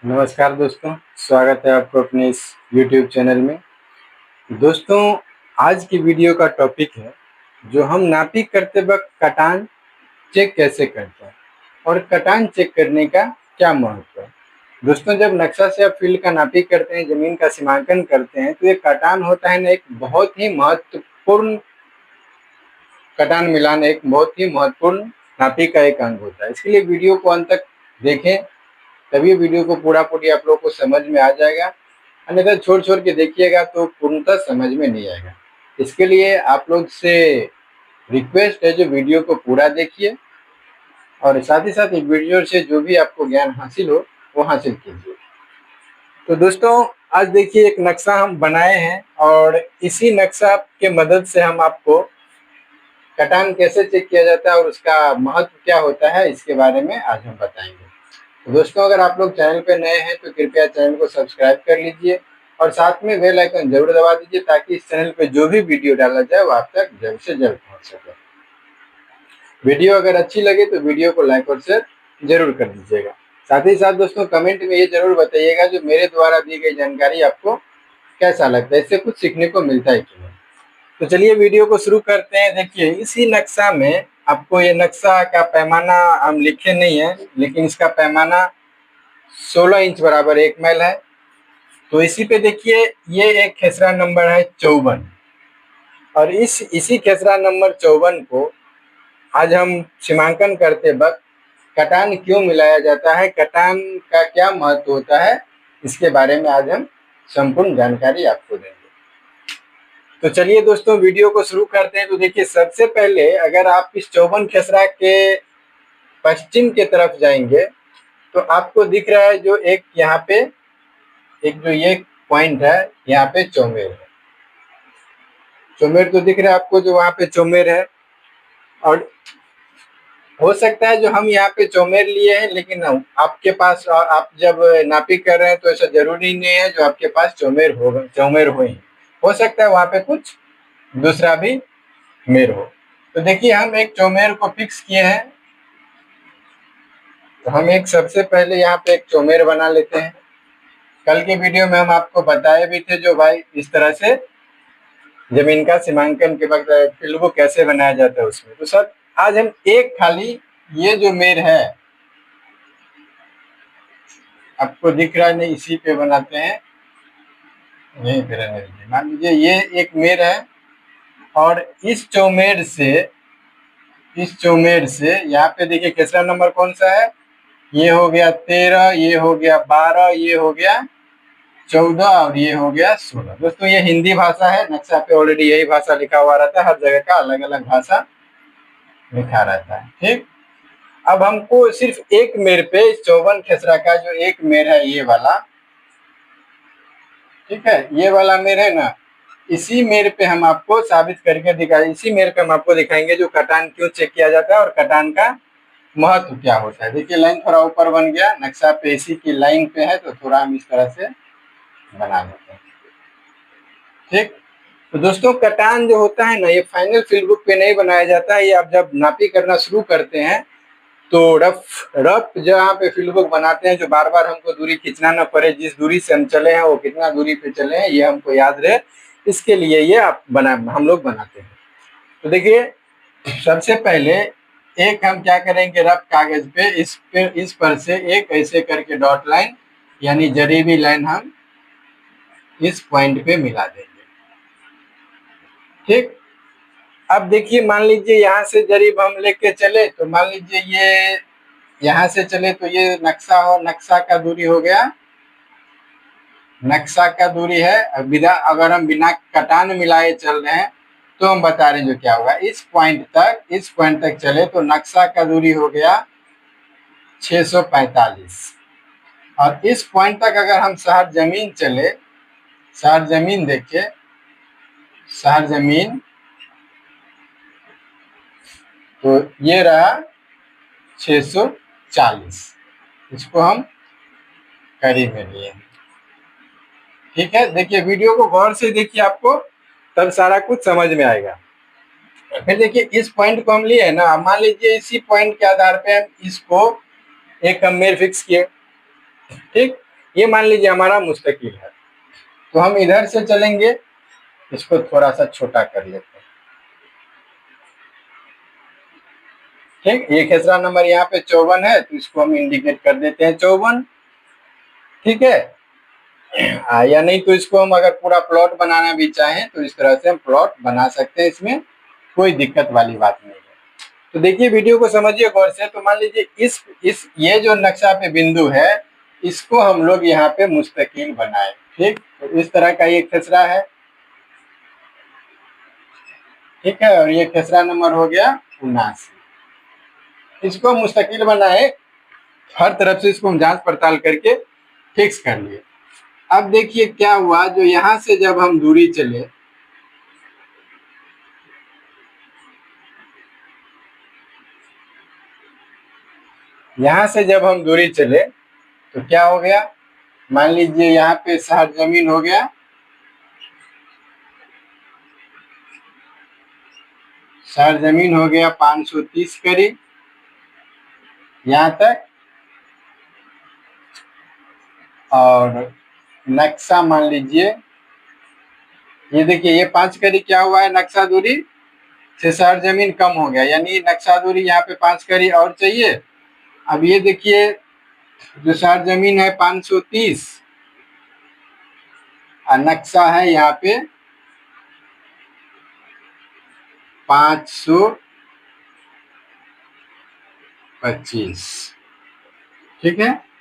नमस्कार दोस्तों, स्वागत है आपको अपने इस YouTube चैनल में। दोस्तों, आज की वीडियो का टॉपिक है जो हम नापी करते वक्त कटान चेक कैसे करते हैं और कटान चेक करने का क्या महत्व है। दोस्तों, जब नक्शा से आप फील्ड का नापी करते हैं, ज़मीन का सीमांकन करते हैं, तो ये कटान होता है ना, एक बहुत ही महत्वपूर्ण कटान मिलान एक बहुत ही महत्वपूर्ण नापी का एक अंग होता है। इसके लिए वीडियो को अंत तक देखें, तभी वीडियो को पूरी आप लोग को समझ में आ जाएगा। अन्यथा छोड़ के देखिएगा तो पूर्णतः समझ में नहीं आएगा। इसके लिए आप लोग से रिक्वेस्ट है, जो वीडियो को पूरा देखिए और साथ ही साथ इस वीडियो से जो भी आपको ज्ञान हासिल हो वो हासिल कीजिए। तो दोस्तों, आज देखिए एक नक्शा हम बनाए हैं और इसी नक्शा के मदद से हम आपको कटान कैसे चेक किया जाता है और उसका महत्व क्या होता है, इसके बारे में आज हम बताएंगे। तो दोस्तों, अगर आप लोग चैनल पे नए हैं तो कृपया चैनल को सब्सक्राइब कर लीजिए और साथ में बेल आइकन जरूर दबा दीजिए, ताकि इस चैनल पे जो भी वीडियो डाला जाए वो आप तक जल्द से जल्द पहुंच सके। वीडियो अगर अच्छी लगे तो वीडियो को लाइक और शेयर जरूर कर दीजिएगा। साथ ही साथ दोस्तों, कमेंट में ये जरूर बताइएगा जो मेरे द्वारा दी गई जानकारी आपको कैसा लगता है, इससे कुछ सीखने को मिलता है कि नहीं। तो चलिए वीडियो को शुरू करते हैं। देखिए, इसी नक्शा में आपको, ये नक्शा का पैमाना हम लिखे नहीं है, लेकिन इसका पैमाना 16 इंच बराबर 1 मील है। तो इसी पे देखिए, ये एक खेसरा नंबर है 54 और इसी खेसरा नंबर 54 को आज हम सीमांकन करते वक्त कटान क्यों मिलाया जाता है, कटान का क्या महत्व होता है, इसके बारे में आज हम संपूर्ण जानकारी आपको देंगे। तो चलिए दोस्तों, वीडियो को शुरू करते हैं। तो देखिए, सबसे पहले अगर आप इस 54 खेसरा के पश्चिम के तरफ जाएंगे तो आपको दिख रहा है जो एक यहाँ पे एक जो ये पॉइंट है, यहाँ पे चौमेर है। चौमेर तो दिख रहा है आपको, जो वहाँ पे चौमेर है। और हो सकता है जो हम यहाँ पे चौमेर लिए हैं, लेकिन आपके पास, आप जब नापी कर रहे हैं तो ऐसा जरूरी नहीं है जो आपके पास चौमेर होगा, चौमेर हो सकता है वहाँ पे कुछ दूसरा भी मेर हो। तो देखिए, हम एक चौमेर को फिक्स किए हैं। तो हम एक सबसे पहले यहाँ पे एक चौमेर बना लेते हैं। कल के वीडियो में हम आपको बताए भी थे जो भाई इस तरह से जमीन का सीमांकन के वक्त फील्ड को कैसे बनाया जाता है उसमें। तो सर, आज हम एक खाली ये जो मेर है, आपको दिख रहा है नहीं, इसी पे बनाते हैं। यहीं पे रहने दीजिए। मान लीजिए ये एक मेर है और इस चौमेर से यहाँ पे देखिए खेसरा नंबर कौन सा है, ये हो गया 13, ये हो गया 12, ये हो गया 14 और ये हो गया 16। दोस्तों, ये हिंदी भाषा है, नक्शा पे ऑलरेडी यही भाषा लिखा हुआ रहता है, हर जगह का अलग अलग भाषा लिखा रहता है। ठीक, अब हमको सिर्फ एक मेर पे, 54 खेसरा का जो एक मेर है ये वाला, ठीक है, ये वाला मेर है ना, इसी मेर पे हम आपको साबित करके दिखाएंगे, इसी मेर पे हम आपको दिखाएंगे जो कटान क्यों चेक किया जाता है और कटान का महत्व क्या होता है। देखिए, लाइन थोड़ा ऊपर बन गया, नक्शा पे इसी की लाइन पे है, तो थोड़ा हम इस तरह से बना देते हैं। ठीक, तो दोस्तों, कटान जो होता है ना, ये फाइनल फील्ड बुक पे नहीं बनाया जाता है। ये आप जब नापी करना शुरू करते हैं तो रफ जहाँ पे फील्ड बुक बनाते हैं, जो बार बार हमको दूरी खींचना ना पड़े, जिस दूरी से हम चले हैं वो कितना दूरी पे चले हैं ये हमको याद रहे, इसके लिए ये हम लोग बनाते हैं। तो देखिए, सबसे पहले एक हम क्या करेंगे, रफ कागज पे इस पर से एक ऐसे करके डॉट लाइन यानी जरीबी लाइन हम इस पॉइंट पे मिला देंगे। ठीक, अब देखिए, मान लीजिए यहाँ से जरीब हम लेके चले, तो मान लीजिए ये यहाँ से चले तो ये नक्शा का दूरी हो गया, नक्शा का दूरी है। अगर हम बिना कटान मिलाए चल रहे हैं तो हम बता रहे हैं जो क्या होगा, इस पॉइंट तक चले तो नक्शा का दूरी हो गया 645 और इस पॉइंट तक अगर हम शहर जमीन चले, शहर जमीन देखिए, शहर जमीन तो ये रहा 640, इसको हम करीब में लिए। ठीक है, देखिए वीडियो को गौर से देखिए, आपको तब सारा कुछ समझ में आएगा। फिर देखिए, इस पॉइंट को हम लिए है ना, मान लीजिए इसी पॉइंट के आधार पे हम इसको एक हम मेर फिक्स किए। ठीक, ये मान लीजिए हमारा मुस्तकिल है। तो हम इधर से चलेंगे, इसको थोड़ा सा छोटा कर लेते हैं। ठीक, ये खेसरा नंबर यहाँ पे 54 है, तो इसको हम इंडिकेट कर देते हैं 54। ठीक है, या नहीं तो इसको हम अगर पूरा प्लॉट बनाना भी चाहें तो इस तरह से हम प्लॉट बना सकते हैं, इसमें कोई दिक्कत वाली बात नहीं है। तो देखिए, वीडियो को समझिए गौर से। तो मान लीजिए इस ये जो नक्शा पे बिंदु है, इसको हम लोग यहाँ पे मुस्तकिल बनाए। ठीक, तो इस तरह का ये खेसरा है। ठीक है, और ये खेसरा नंबर हो गया 79। इसको मुस्तकिल बनाए, हर तरफ से इसको हम जांच पड़ताल करके फिक्स कर लिए। अब देखिए क्या हुआ, जो यहां से जब हम दूरी चले, यहां से जब हम दूरी चले तो क्या हो गया, मान लीजिए यहाँ पे शहर जमीन हो गया, शहर जमीन हो गया 530 करीब यहाँ तक। और नक्शा मान लीजिए, ये देखिए ये 5 करी क्या हुआ है, नक्शा दूरी से शहर जमीन कम हो गया, यानी नक्शा दूरी यहाँ पे 5 करी और चाहिए। अब ये देखिए, जो शहर जमीन है 530 और नक्शा है यहाँ पे 525। ठीक है,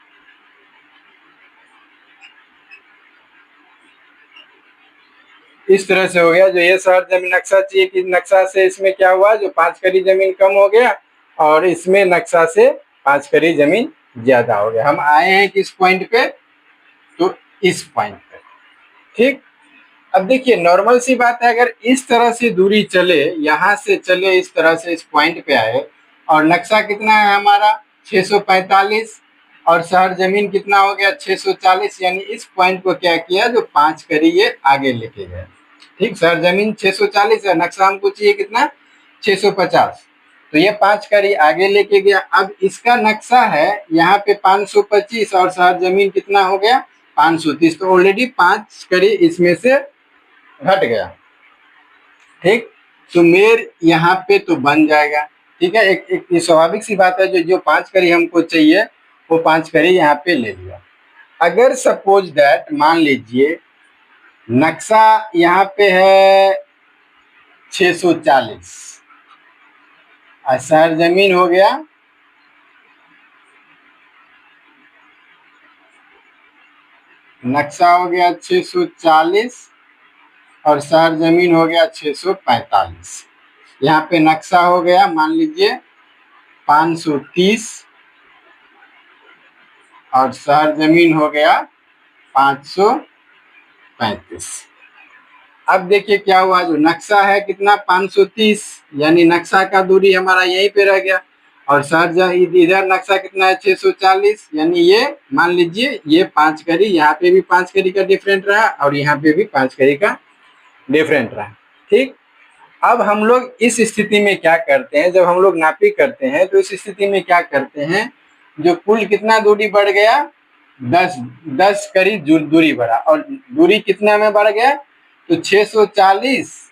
इस तरह से हो गया। जो ये शहर जमीन नक्शा चाहिए, कि नक्शा से इसमें क्या हुआ, जो 5 करी जमीन कम हो गया और इसमें नक्शा से 5 करी जमीन ज्यादा हो गया। हम आए हैं किस पॉइंट पे, तो इस पॉइंट पे। ठीक, अब देखिए नॉर्मल सी बात है, अगर इस तरह से दूरी चले, यहां से चले इस तरह से इस पॉइंट पे आए, और नक्शा कितना है हमारा 645 और शहर जमीन कितना हो गया 640, यानी इस पॉइंट को क्या किया, जो 5 करी ये आगे लेके गए। ठीक, शहर जमीन 640 है, नक्शा हमको चाहिए कितना 650, तो ये 5 करी आगे लेके गया। अब इसका नक्शा है यहाँ पे 525 और शहर जमीन कितना हो गया 530, तो ऑलरेडी 5 करी इसमें से घट गया। ठीक, तो मेर यहाँ पे तो बन जाएगा। ठीक है, एक स्वाभाविक सी बात है, जो 5 करी हमको चाहिए वो 5 करी यहाँ पे ले लिया। अगर सपोज दैट मान लीजिए नक्शा यहाँ पे है 640 और शहर जमीन हो गया नक्शा हो गया 640 और शहर जमीन हो गया 645। यहाँ पे नक्शा हो गया मान लीजिए 530 और शहर जमीन हो गया 535। अब देखिए क्या हुआ, जो नक्शा है कितना 530, यानी नक्शा का दूरी हमारा यहीं पे रह गया, और शहर इधर नक्शा कितना है 640, यानी ये मान लीजिए ये 5 करी, यहाँ पे भी 5 करी का डिफरेंट रहा और यहाँ पे भी 5 करी का डिफरेंट रहा। ठीक, अब हम लोग इस स्थिति में क्या करते हैं, जब हम लोग नापी करते हैं तो इस स्थिति में क्या करते हैं, जो कुल कितना दूरी बढ़ गया 10 करी दूरी बढ़ा, और दूरी कितना में बढ़ गया, तो 640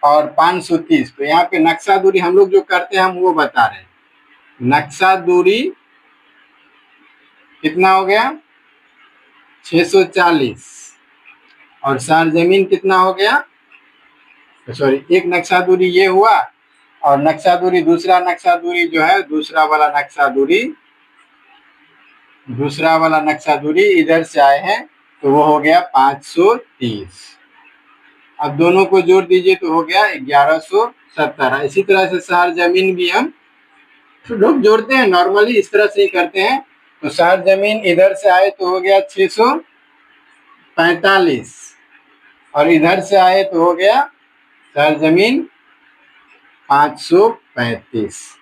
और 530। तो यहाँ पे नक्शा दूरी हम लोग जो करते हैं हम वो बता रहे हैं। नक्शा दूरी कितना हो गया 640 और शहर जमीन कितना हो गया, सॉरी एक नक्शा दूरी ये हुआ, और नक्शा दूरी दूसरा नक्शा दूरी जो है दूसरा वाला नक्शा दूरी इधर से आए हैं, तो वो हो गया 530। अब दोनों को जोड़ दीजिए तो हो गया 1170। इसी तरह से शहर जमीन भी हम लोग जोड़ते हैं, नॉर्मली इस तरह से ही करते हैं। तो शहर जमीन इधर से आए तो हो गया 645 और इधर से आए तो हो गया शहर जमीन 535।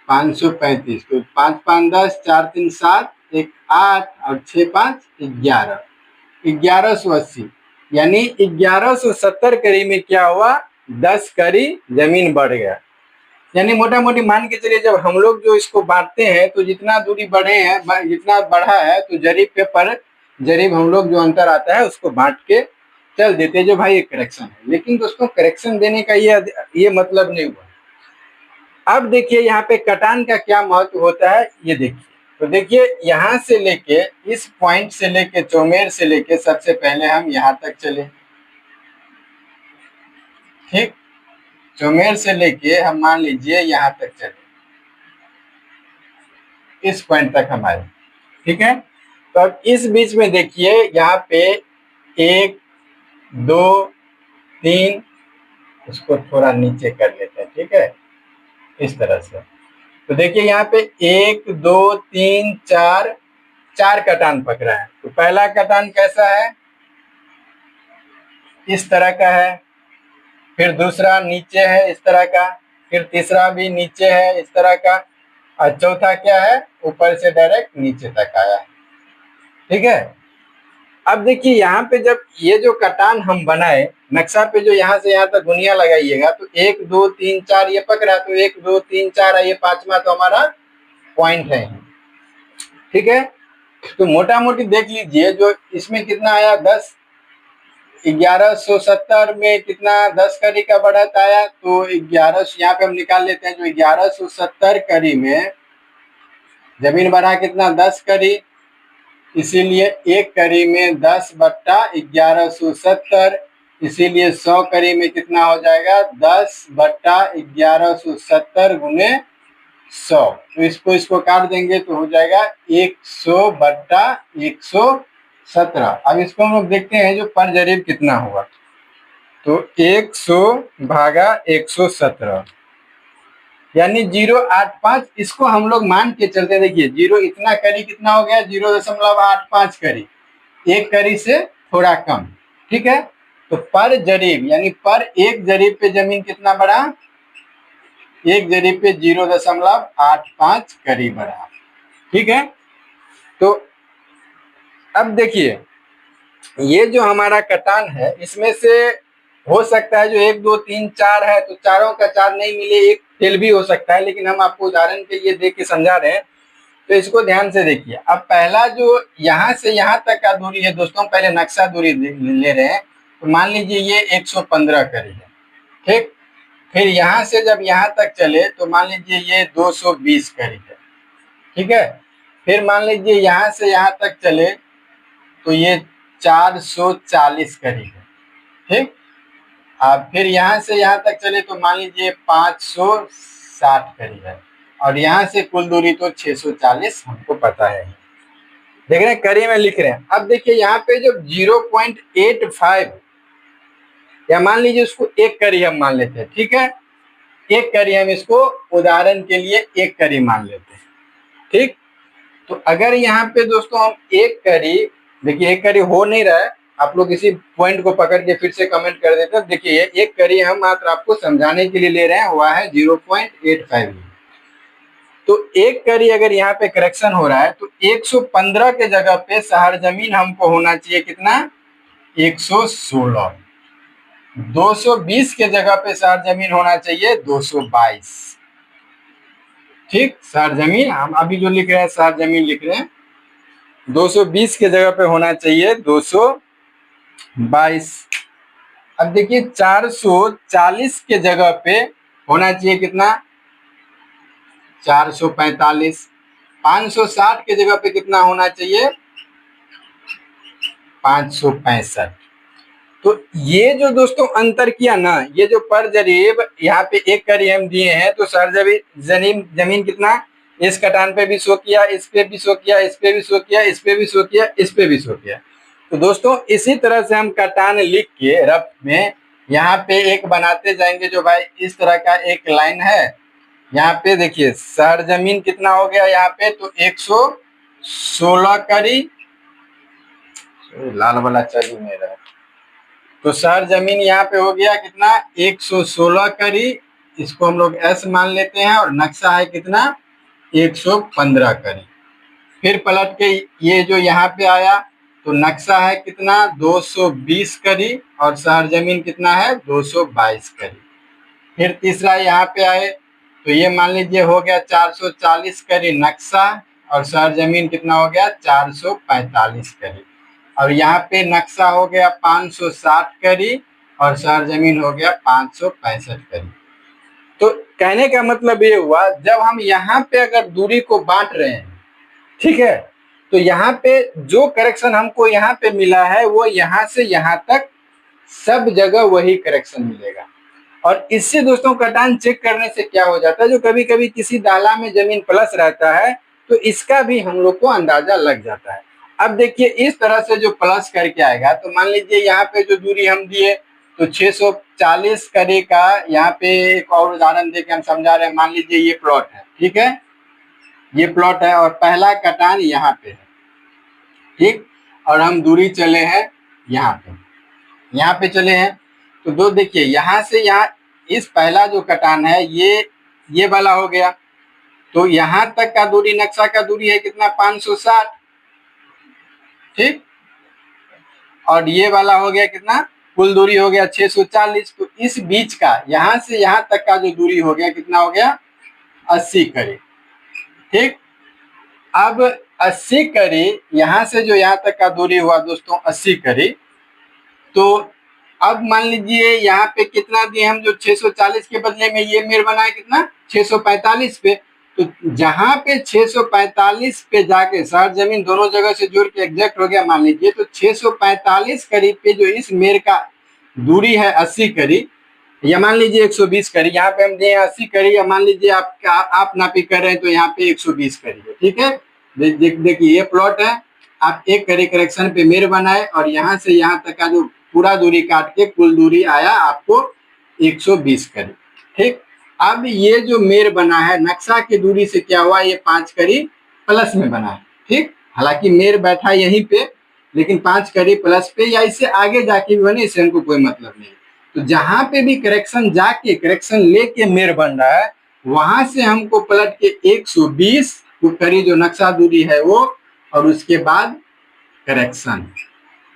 535, तो 5 5 10, 4 3 7, 1 8 और 6 5 11, 1180, यानी 1170 करी में क्या हुआ 10 करी जमीन बढ़ गया। यानी मोटा मोटी मान के चलिए जब हम लोग जो इसको बांटते हैं तो जितना दूरी बढ़े हैं, जितना बढ़ा है, तो जरीब पे पर जरीब हम लोग जो अंतर आता है उसको बांट के चल देते हैं, जो भाई एक करेक्शन है। लेकिन दोस्तों करेक्शन देने का ये मतलब नहीं हुआ। अब देखिए यहाँ पे कटान का क्या महत्व होता है ये देखिए। तो देखिए यहाँ से लेके इस पॉइंट से लेके चौमेर से लेके सबसे पहले हम यहाँ तक चले, ठीक। चौमेर से लेके हम मान लीजिए यहाँ तक चले, इस पॉइंट तक हम आए, ठीक है। तो अब इस बीच में देखिए यहाँ पे 1 2 3, उसको थोड़ा नीचे कर लेते हैं, ठीक है, इस तरह से। तो देखिए यहाँ पे 1 2 3 4, 4 कटान पकड़ा है। तो पहला कटान कैसा है, इस तरह का है, फिर दूसरा नीचे है इस तरह का, फिर तीसरा भी नीचे है इस तरह का, और चौथा क्या है, ऊपर से डायरेक्ट नीचे तक आया है, ठीक है। अब देखिए यहाँ पे जब ये जो कटान हम बनाए, नक्शा पे जो यहाँ से यहाँ तक गुनिया लगाइएगा, तो 1 2 3 4 ये पकड़ा, तो 1 2 3 4 है, ये पांचवा तो हमारा पॉइंट है, ठीक है। तो मोटा मोटी देख लीजिए जो इसमें कितना आया, 10, 1170 में कितना 10 कड़ी का बढ़त आया, तो 11 यहाँ पे हम निकाल लेते हैं, जो 1170 कड़ी में जमीन बढ़ा कितना, 10 कड़ी, इसीलिए एक कड़ी में 10 बट्टा 1170, इसीलिए 100 कड़ी में कितना हो जाएगा, 10 बट्टा 1170 गुने 100। तो इसको काट देंगे तो हो जाएगा 100 बट्टा 117। अब इसको हम लोग देखते हैं जो पर जरीब कितना होगा, तो 100 भागा 117 यानी 0.85। इसको हम लोग मान के चलते हैं, देखिए 0 इतना करी कितना हो गया, 0.85 करी, एक करी से थोड़ा कम, ठीक है। तो पर जरीब यानी पर एक जरीब पे जमीन कितना बढ़ा, एक जरीब पे 0.85 करी बढ़ा, ठीक है। तो अब देखिए ये जो हमारा कटान है, इसमें से हो सकता है जो 1 2 3 4 है, तो चारों का 4 नहीं मिले, एक फेल भी हो सकता है, लेकिन हम आपको उदाहरण के लिए देख के समझा रहे हैं, तो इसको ध्यान से देखिए। अब पहला जो यहाँ से यहाँ तक का दूरी है दोस्तों, पहले नक्शा दूरी ले रहे हैं, तो मान लीजिए ये 115 करी है, ठीक। फिर यहाँ से जब यहाँ तक चले तो मान लीजिए ये 220 करी है, ठीक है। फिर मान लीजिए यहाँ से यहाँ तक चले तो ये 440 करी है, ठीक। अब फिर यहाँ से यहाँ तक चले तो मान लीजिए 560 करी है, और यहाँ से कुल दूरी तो 640 हमको पता है, देख रहे हैं, करी में लिख रहे हैं। अब देखिए यहाँ पे जब 0.85 या मान लीजिए उसको एक करी हम मान लेते हैं, ठीक है, एक करी हम इसको उदाहरण के लिए एक करी मान लेते हैं, ठीक। तो अगर यहाँ पे दोस्तों हम एक करी, देखिए एक करी हो नहीं रहा है, आप लोग इसी पॉइंट को पकड़ के फिर से कमेंट कर देते हैं। देखिए एक करी हम मात्र आपको समझाने के लिए ले रहे हैं, हुआ है 0.85। तो एक करी अगर यहाँ पे करेक्शन हो रहा है तो 115 के जगह पे शहर जमीन हमको होना चाहिए कितना, 116। 220 के जगह पे शहर जमीन होना चाहिए 222, ठीक। शहर जमीन हम अभी जो लिख रहे हैं शहर जमीन लिख रहे हैं, 220 के जगह पे होना चाहिए 222। अब देखिए 440 के जगह पे होना चाहिए कितना, 445। 560 के जगह पे कितना होना चाहिए, 565। तो ये जो दोस्तों अंतर किया ना, ये जो पर जरीब यहाँ पे एक करी हम दिए हैं, तो सर जमीन कितना, इस कटान पे भी शो किया, इस पे भी शो किया, इस पे भी शो किया, इस पे भी शो किया, इस पे भी शो किया। तो दोस्तों इसी तरह से हम कटान लिख के रफ में यहाँ पे एक बनाते जाएंगे, जो भाई इस तरह का एक लाइन है। यहाँ पे देखिए शहर जमीन कितना हो गया यहाँ पे, तो 116 करी, लाल वाला चल ही नहीं रहा, तो शहर जमीन यहाँ पे हो गया कितना, 116 करी, इसको हम लोग एस मान लेते हैं, और नक्शा है कितना, 115 करी। फिर पलट के ये जो यहाँ पे आया तो नक्शा है कितना, 220 करी, और शहर जमीन कितना है, 222 करी। फिर तीसरा यहाँ पे आए तो ये मान लीजिए हो गया 440 करी नक्शा, और सरजमीन कितना हो गया 445 करी, और यहाँ पे नक्शा हो गया 560 करी और सरजमीन हो गया 565 करी। तो कहने का मतलब ये हुआ, जब हम यहाँ पे अगर दूरी को बांट रहे हैं, ठीक है, तो यहाँ पे जो करेक्शन हमको यहाँ पे मिला है वो यहाँ से यहाँ तक सब जगह वही करेक्शन मिलेगा। और इससे दोस्तों कटान चेक करने से क्या हो जाता है, जो कभी कभी किसी दाला में जमीन प्लस रहता है तो इसका भी हम लोग को अंदाजा लग जाता है। अब देखिए इस तरह से जो प्लस करके आएगा, तो मान लीजिए यहाँ पे जो दूरी हम दिए तो 640 करे का, यहाँ पे एक और उदाहरण देके हम समझा रहे हैं। मान लीजिए ये प्लॉट है, ठीक है, ये प्लॉट है और पहला कटान यहाँ पे है, ठीक, और हम दूरी चले हैं यहाँ पे चले हैं। तो दो देखिए यहाँ से यहाँ इस पहला जो कटान है ये वाला हो गया, तो यहाँ तक का दूरी नक्शा का दूरी है कितना 560, ठीक, और ये वाला हो गया कितना, कुल दूरी हो गया 640। तो इस बीच का यहाँ से यहाँ तक का जो दूरी हो गया कितना हो गया 80 करी, ठीक। अब 80 करी यहाँ से जो यहाँ तक का दूरी हुआ दोस्तों 80 करी, तो अब मान लीजिए यहाँ पे कितना दिए हम, जो 640 के बदले में ये मेर बनाए कितना 645 पे, तो जहां पे 645 पे जाके शहर जमीन दोनों जगह से जोड़ के एग्जैक्ट हो गया मान लीजिए, तो 645 करीब पे जो इस मेर का दूरी है 80 करी, या मान लीजिए 120 करी, यहाँ पे हम दिए 80 करी, या मान लीजिए आप नापी कर रहे हैं तो यहाँ पे 120 करी है, ठीक है। देखिए ये प्लॉट है, आप एक करी करेक्शन पे मेर बनाए और यहाँ से यहाँ तक का जो पूरा दूरी काट के कुल दूरी आया आपको 120 करी, ठीक। अब ये जो मेर बना है नक्शा की दूरी से क्या हुआ, ये 5 करी प्लस में बना है, ठीक। हालांकि मेर बैठा यहीं पे, लेकिन 5 करी प्लस पे या इससे आगे जाके भी बने, इससे हमको कोई मतलब नहीं। तो जहां पे भी करेक्शन जाके करेक्शन लेके मेर बन रहा है, वहां से हमको पलट के 120 करी जो नक्शा दूरी है वो, और उसके बाद करेक्शन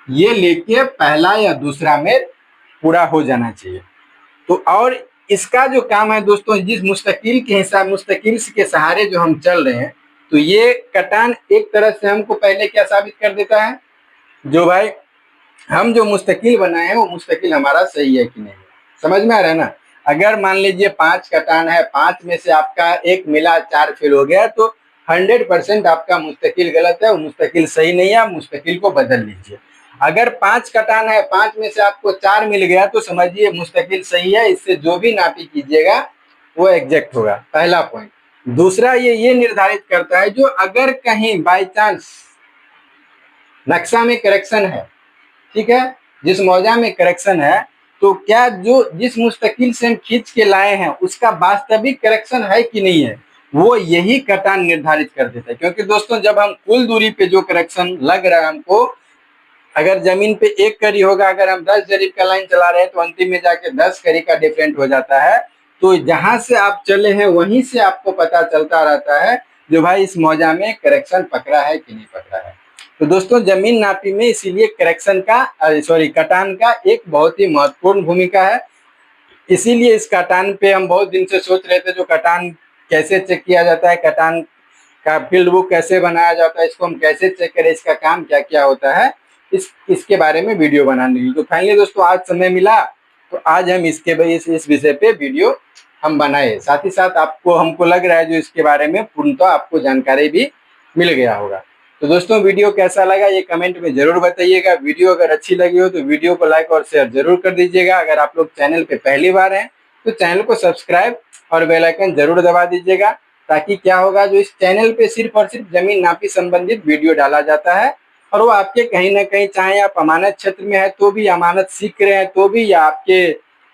ये लेके पहला या दूसरा मेर पूरा हो जाना चाहिए। तो और इसका जो काम है दोस्तों, जिस मुस्तकिल के हिसाब मुस्तकिल के सहारे जो हम चल रहे हैं, तो ये कटान एक तरह से हमको पहले क्या साबित कर देता है, जो भाई हम जो मुस्तकिल बनाए हैं वो मुस्तकिल हमारा सही है कि नहीं, समझ में आ रहा है ना। अगर मान लीजिए 5 कटान है, 5 में से आपका एक मिला 4 फेल हो गया, तो 100% आपका मुस्तकिल गलत है, वो मुस्तकिल सही नहीं है, आप मुस्तकिल को बदल लीजिए। अगर 5 कटान है, 5 में से आपको 4 मिल गया तो समझिए मुस्तकिल सही है, इससे जो भी नापी कीजिएगा वो एग्जैक्ट होगा, पहला पॉइंट। दूसरा ये निर्धारित करता है, जो अगर कहीं बाई चांस नक्शा में करेक्शन है, ठीक है, जिस मौजा में करेक्शन है, तो क्या जो जिस मुस्तकिल से हम खींच के लाए हैं उसका वास्तविक करेक्शन है कि नहीं है, वो यही कटान निर्धारित कर देता है। क्योंकि दोस्तों जब हम कुल दूरी पे जो करेक्शन लग रहा है हमको, अगर जमीन पे 1 करी होगा, अगर हम 10 जरीब का लाइन चला रहे हैं तो अंतिम में जाके 10 करी का डिफरेंट हो जाता है। तो जहां से आप चले हैं वहीं से आपको पता चलता रहता है जो भाई इस मौजा में करेक्शन पकड़ा है कि नहीं पकड़ा है। तो दोस्तों जमीन नापी में इसीलिए करेक्शन का कटान का एक बहुत ही महत्वपूर्ण भूमिका है। इसीलिए इस कटान पे हम बहुत दिन से सोच रहे थे, जो कटान कैसे चेक किया जाता है, कटान का फील्ड बुक कैसे बनाया जाता है, इसको हम कैसे चेक करें, इसका काम क्या क्या होता है, इसके बारे में वीडियो बनाने की। तो फाइनली दोस्तों आज समय मिला तो आज हम इस विषय पे वीडियो हम बनाए। साथ ही साथ आपको हमको लग रहा है जो इसके बारे में पूर्णतः आपको जानकारी भी मिल गया होगा। तो दोस्तों वीडियो कैसा लगा ये कमेंट में जरूर बताइएगा। वीडियो अगर अच्छी लगी हो तो वीडियो को लाइक और शेयर जरूर कर दीजिएगा। अगर आप लोग चैनल पे पहली बार हैं तो चैनल को सब्सक्राइब और बेल आइकन जरूर दबा दीजिएगा, ताकि क्या होगा, जो इस चैनल पे सिर्फ और सिर्फ जमीन नापी संबंधित वीडियो डाला जाता है, और वो आपके कहीं ना कहीं, चाहे आप अमानत क्षेत्र में है तो भी, अमानत सीख रहे हैं तो भी, या आपके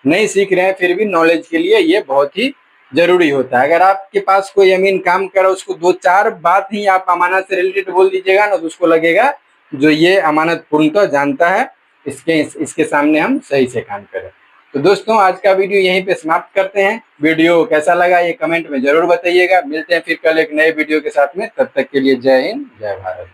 नहीं सीख रहे हैं फिर भी, नॉलेज के लिए ये बहुत ही जरूरी होता है। अगर आपके पास कोई अमीन काम करे, उसको 2-4 बात ही आप अमानत से रिलेटेड बोल दीजिएगा ना, तो उसको लगेगा जो ये अमानत पूर्णतः जानता है, इसके सामने हम सही से काम करें। तो दोस्तों आज का वीडियो यहीं पे समाप्त करते हैं। वीडियो कैसा लगा ये कमेंट में जरूर बताइएगा। मिलते हैं फिर कल एक नए वीडियो के साथ में, तब तक के लिए जय हिंद जय भारत।